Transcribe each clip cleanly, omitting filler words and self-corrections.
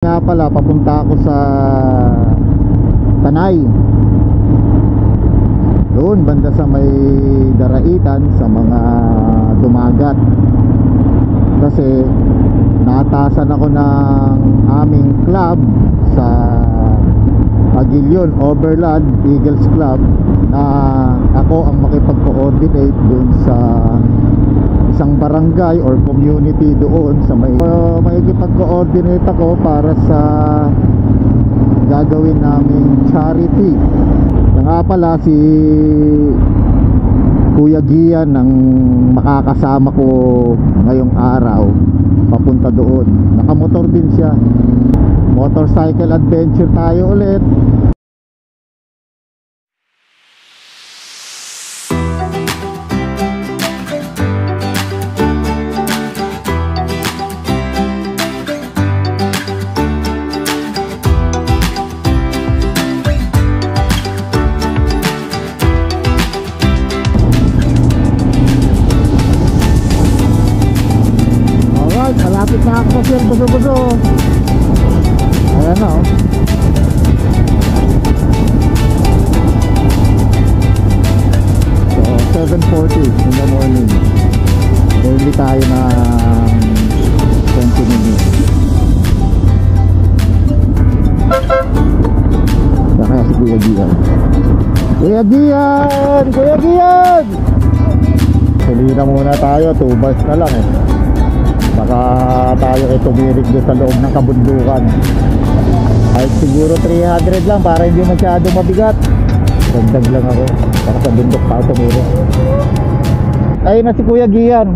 Nga pala, papunta ako sa Tanay. Doon, banda sa may Daraitan, sa mga dumagat. Kasi naatasan ako ng aming club sa Aguilion, Overland Eagles Club, na ako ang makipag-coordinate doon sa isang barangay or community doon sa may makikipag-coordinate ako para sa gagawin naming charity. Nga pala si Kuya Gian ang makakasama ko ngayong araw papunta doon. Nakamotor din siya. Motorcycle adventure tayo ulit. Malapit na ako sa Sir Buso-Buso. Ayan na oh. So 7:40 in the morning. Early tayo na 20 minutes. Kaya si Kuya Gian. Kuya Gian! Kuya Gian! Salina muna tayo. 2 bars na lang eh. Baka tayo ay tumirik doon sa loob ng kabundukan. Kahit siguro 300 lang para hindi masyado mabigat. Dagdag lang ako para sa bundok pa tumirik. Ayun na si Kuya Gian.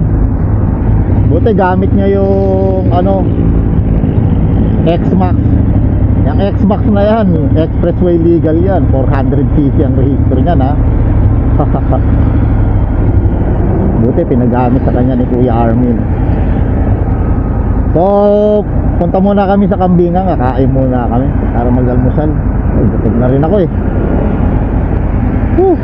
Buti gamit niya yung X-Max. Yung X-Max na yan, expressway legal yan. 400cc ang register niyan ha. Buti pinagamit sa kanya ni Kuya Armin. So, punta muna kami sa Kambingan, kakain muna kami para mag-almusal. Ay, gutom na rin ako eh. Whew.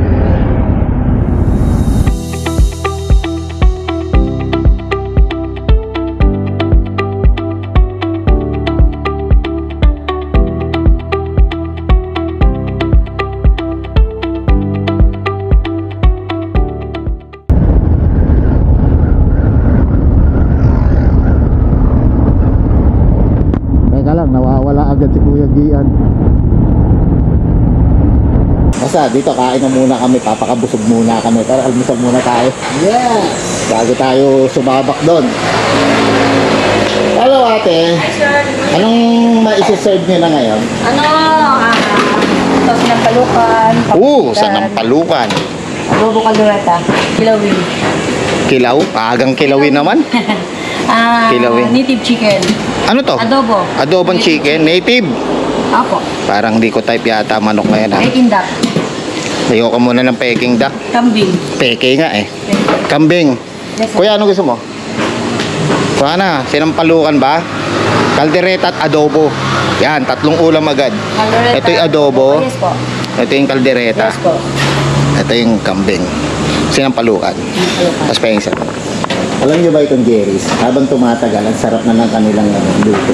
Nawawala agad si Kuya Gian. Basta dito kain na muna kami, papakabusog muna kami. Tara, almusal muna tayo. Yes! Bago tayo sumabak doon. Hello ate. Hi sir. Anong maisi-serve nyo na ngayon? Sinampalukan. Sanampalukan. Adobo kaldereta. Kilawin. Kilaw? Agang kilawin naman. Kilawin. Native chicken. Ano to? Adobo. Adobong chicken. Native. Apo. Parang di ko type yata manok ngayon ha. Peking duck. Layo ka muna ng Peking duck. Kambing. Peke nga eh. Kambing. Yes, Kuya, ano gusto mo? Kuha na, sinampalukan ba? Kaldereta at adobo. Yan, 3 ulam agad. Kaldereta. Ito yung adobo. Yes po. Ito yung kaldereta. Yes po. Ito yung kambing. Sinampalukan. Tapos pa yung isa. Alam niyo ba itong Jerry's? Habang tumatagal, ang sarap na ng kanilang luto.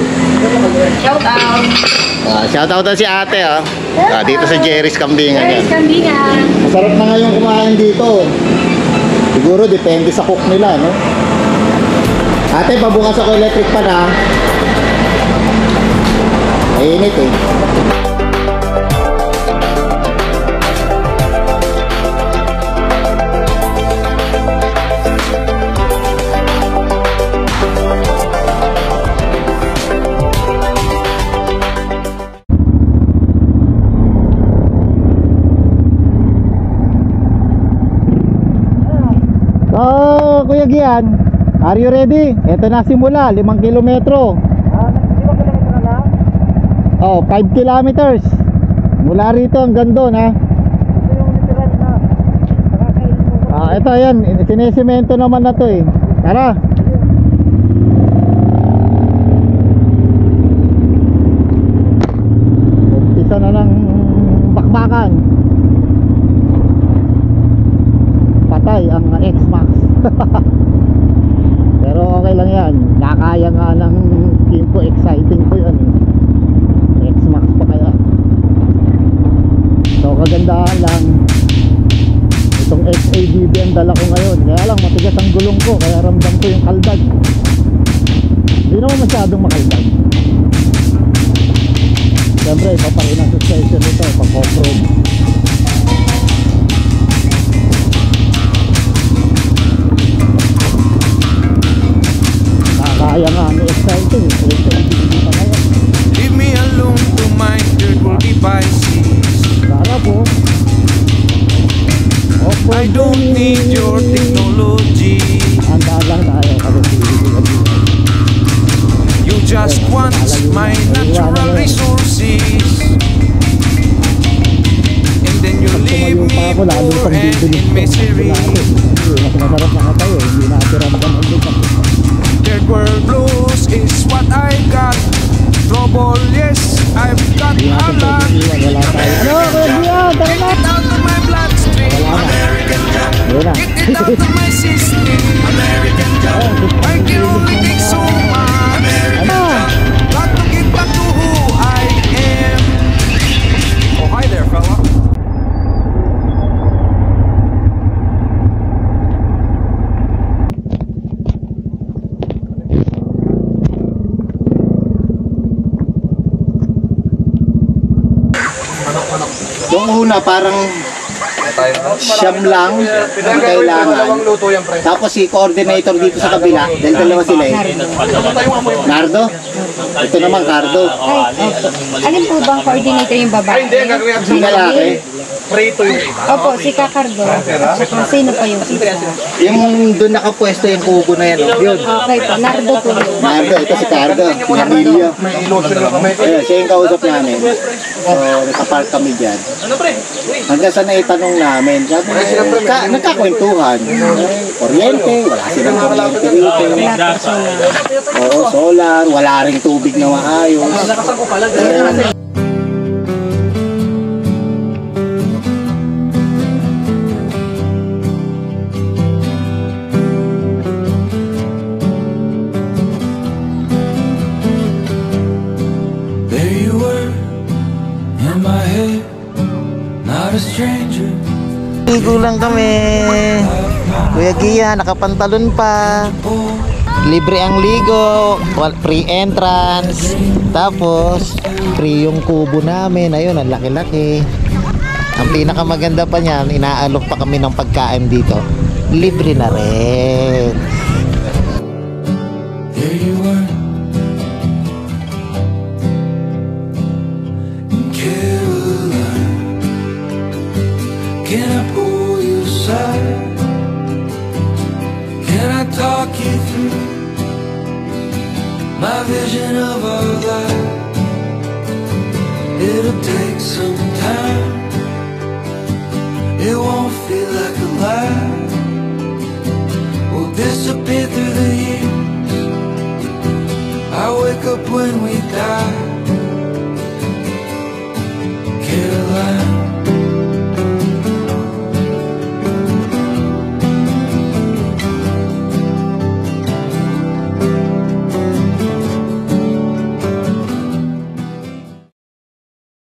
Shout out. Shout out na si ate oh. Dito sa Jerry's Kambingan yan. Jerry's Kambingan. Masarap na nga yung kumain dito. Siguro depende sa cook nila, no? Ate, pabukas ako electric pan ha. Mainit eh. Kuya Gian, are you ready? Ito na simula, 5 kilometro. 5 kilometro na? Oh, 5 kilometers. Mula rito hanggang doon ha. Ito yung literal na nakakain mo. Ito yan, sinesemento naman na to eh. Tara. Umpisa na ng bakbakan. Patay ang X-Max. Pero okay lang yan, nakaya nga ng team ko, exciting ko yun. dahan-dahan lang. Itong XADB ang dala ko ngayon. Kaya lang matigas ang gulong ko, kaya ramdam ko yung kaldag. Hindi naman masyadong makaldag. Siyempre iba pa rin ang suspension nito pag off-road. Nakakaya nga ang exciting. Leave me alone to my dirt devices. Sana po. I don't need your technology. Andaan lang tayo kasi You just want my natural resources. And then you leave me poor and in misery. Mas masarap na tayo, hindi natin ramdam ang lupa. Third world blues is what I got. Trouble, yes, I've got a lot. Wala tayo. Ano, Kuya Gian, tara na! Get it out of my bloodstream. American job. Get it out of my system. American job. I can only take so much. American job. Got to get back to who I am. Oh, hi there, fella. Yung una parang siyam lang ang kailangan. Tapos si coordinator dito sa kabila, dahil dalawa sila eh. Nardo? Ito naman Cardo. Ay, alin po bang coordinator yung babae? Yung lalaki. Opo, si Kakardo. At saka sino pa yung isa? Yung doon nakapwesto yung kubo na yan. Yun. Okay po, Nardo po yun. Nardo, ito si Cardo. Pinamilya. Ayun, siya yung kausap namin. So, nakapark kami dyan. Hanggang sa naitanong namin, sabi nagkakwentuhan. Kuryente, wala silang kuryente dito. Oo, solar, wala ring tubig na maayos. There you were, in my head, not a stranger. Ligo lang kami. Kuya Gia, nakapantalon pa. Libre ang ligo, free entrance. Tapos, free yung kubo namin. Ayun, ang laki-laki. Ang pinakamaganda pa niyan, inaalok pa kami ng pagkain dito. Libre na rin. There you were, in Caroline. Can I pull you aside? Can I talk you through my vision of our life? It'll take some time. It won't feel like a lie. We'll disappear through the years. I wake up when we die.